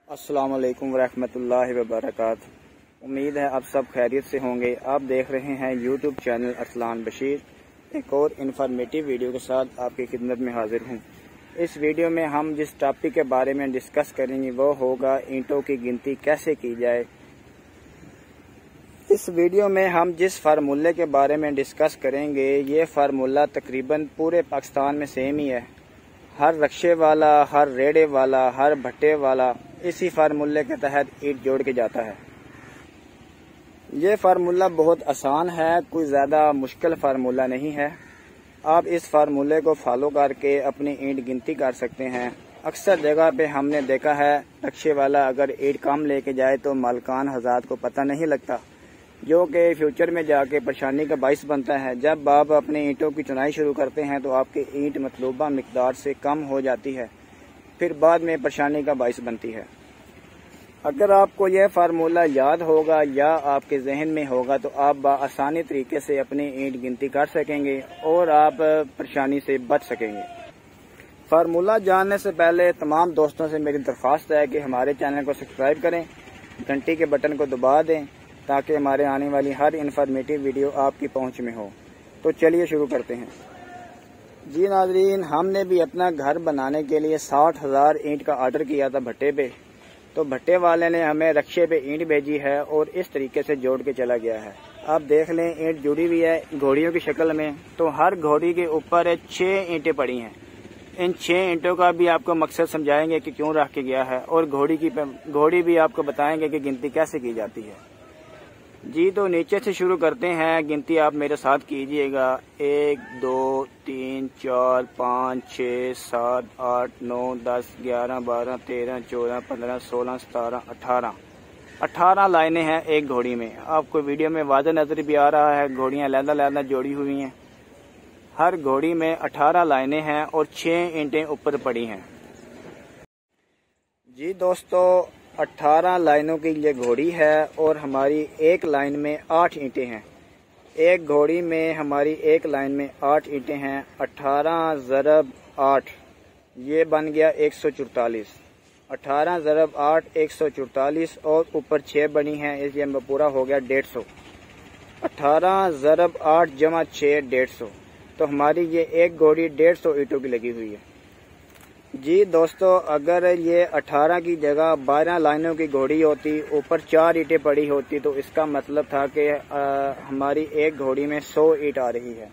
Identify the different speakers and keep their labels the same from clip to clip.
Speaker 1: अस्सलाम वालेकुम वरहमतुल्लाहि वबरकातुहू। उम्मीद है आप सब खैरियत से होंगे। आप देख रहे हैं यूट्यूब चैनल अरसलान बशीर। एक और इन्फॉर्मेटिव वीडियो के साथ आपकी खिदमत में हाजिर हूँ। इस वीडियो में हम जिस टॉपिक के बारे में डिस्कस करेंगे वो होगा ईंटों की गिनती कैसे की जाए। इस वीडियो में हम जिस फार्मूले के बारे में डिस्कस करेंगे ये फार्मूला तकरीबन पूरे पाकिस्तान में सेम ही है। हर रक्शे वाला, हर रेड़े वाला, हर भट्टे वाला इसी फार्मूले के तहत ईंट जोड़ के जाता है। ये फार्मूला बहुत आसान है, कोई ज़्यादा मुश्किल फार्मूला नहीं है। आप इस फार्मूले को फॉलो करके अपनी ईंट गिनती कर सकते हैं। अक्सर जगह पे हमने देखा है रक्शे वाला अगर ईंट कम लेके जाए तो मालकान हज़रात को पता नहीं लगता, जो कि फ्यूचर में जाके परेशानी का बाइस बनता है। जब आप अपने ईंटों की चुनाई शुरू करते हैं तो आपकी ईंट मतलूबा मिकदार से कम हो जाती है, फिर बाद में परेशानी का बाइस बनती है। अगर आपको यह फार्मूला याद होगा या आपके जहन में होगा तो आप आसानी तरीके से अपनी ईंट गिनती कर सकेंगे और आप परेशानी से बच सकेंगे। फार्मूला जानने से पहले तमाम दोस्तों से मेरी दरख्वास्त है कि हमारे चैनल को सब्सक्राइब करें, घंटी के बटन को दबा दें ताकि हमारे आने वाली हर इन्फॉर्मेटिव वीडियो आपकी पहुंच में हो। तो चलिए शुरू करते हैं। जी नाजरीन, हमने भी अपना घर बनाने के लिए 60,000 ईंट का ऑर्डर किया था भट्टे पे। तो भट्टे वाले ने हमें रक्शे पे ईंट भेजी है और इस तरीके से जोड़ के चला गया है। आप देख लें, ईंट जुड़ी हुई है घोड़ियों की शक्ल में। तो हर घोड़ी के ऊपर 6 ईंटें पड़ी हैं। इन 6 ईंटों का भी आपको मकसद समझाएंगे कि क्यों रख के गया है और घोड़ी भी आपको बताएंगे कि गिनती कैसे की जाती है। जी, तो नीचे से शुरू करते हैं। गिनती आप मेरे साथ कीजिएगा। 1 2 3 4 5 6 7 8 9 10 11 12 13 14 15 16 17 18 लाइनें हैं एक घोड़ी में। आपको वीडियो में वाज़ेह नजर भी आ रहा है, घोड़ियां लहदा जोड़ी हुई हैं। हर घोड़ी में 18 लाइनें हैं और 6 ईंटें ऊपर पड़ी हैं। जी दोस्तों, 18 लाइनों की ये घोड़ी है और हमारी एक लाइन में 8 ईंटें हैं। एक घोड़ी में हमारी एक लाइन में 8 ईंटें हैं। 18 ज़रब 8 ये बन गया 144। 18 ज़रब 8 144 और ऊपर 6 बनी हैं, इसलिए पूरा हो गया 150। 18 ज़रब 8 जमा 6 150। तो हमारी ये एक घोड़ी 150 ईंटों की लगी हुई है। जी दोस्तों, अगर ये 18 की जगह 12 लाइनों की घोड़ी होती, ऊपर 4 ईंटें पड़ी होती, तो इसका मतलब था कि हमारी एक घोड़ी में 100 ईंट आ रही है।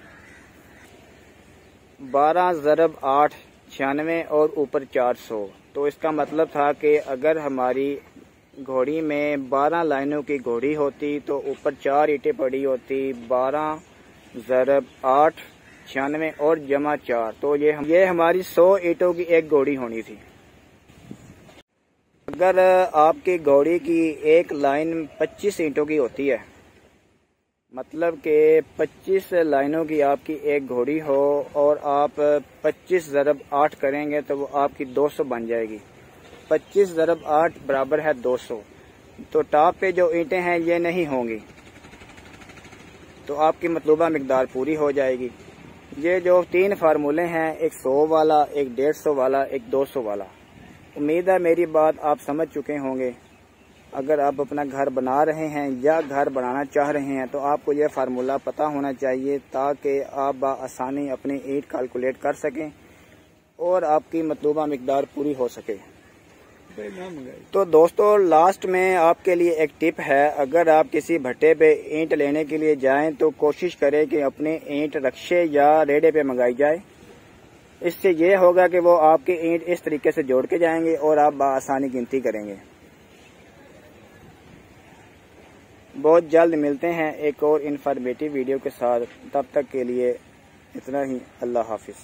Speaker 1: 12 ज़रब 8 96 और ऊपर 400। तो इसका मतलब था कि अगर हमारी घोड़ी में 12 लाइनों की घोड़ी होती तो ऊपर 4 ईंटें पड़ी होती। 12 ज़रब 8 96 और जमा 4, तो ये हमारी 100 ईंटों की एक घोड़ी होनी थी। अगर आपकी घोड़ी की एक लाइन 25 ईंटों की होती है, मतलब कि 25 लाइनों की आपकी एक घोड़ी हो और आप 25 ज़रब 8 करेंगे तो वो आपकी 200 बन जाएगी। 25 ज़रब 8 बराबर है 200। तो टॉप पे जो ईंटें हैं ये नहीं होंगी, तो आपकी मतलूबा मिकदार पूरी हो जाएगी। ये जो 3 फार्मूले हैं, एक 100 वाला, एक 150 वाला, एक 200 वाला, उम्मीद है मेरी बात आप समझ चुके होंगे। अगर आप अपना घर बना रहे हैं या घर बनाना चाह रहे हैं तो आपको यह फार्मूला पता होना चाहिए ताकि आप आसानी अपनी ईंट कैलकुलेट कर सकें और आपकी मतलूबा मिकदार पूरी हो सके। तो दोस्तों, लास्ट में आपके लिए एक टिप है। अगर आप किसी भट्टे पे ईंट लेने के लिए जाएं तो कोशिश करें कि अपनी ईंट रक्शे या रेड़े पे मंगाई जाए। इससे ये होगा कि वो आपकी ईंट इस तरीके से जोड़ के जाएंगे और आप आसानी गिनती करेंगे। बहुत जल्द मिलते हैं एक और इन्फॉर्मेटिव वीडियो के साथ। तब तक के लिए इतना ही। अल्लाह हाफिज।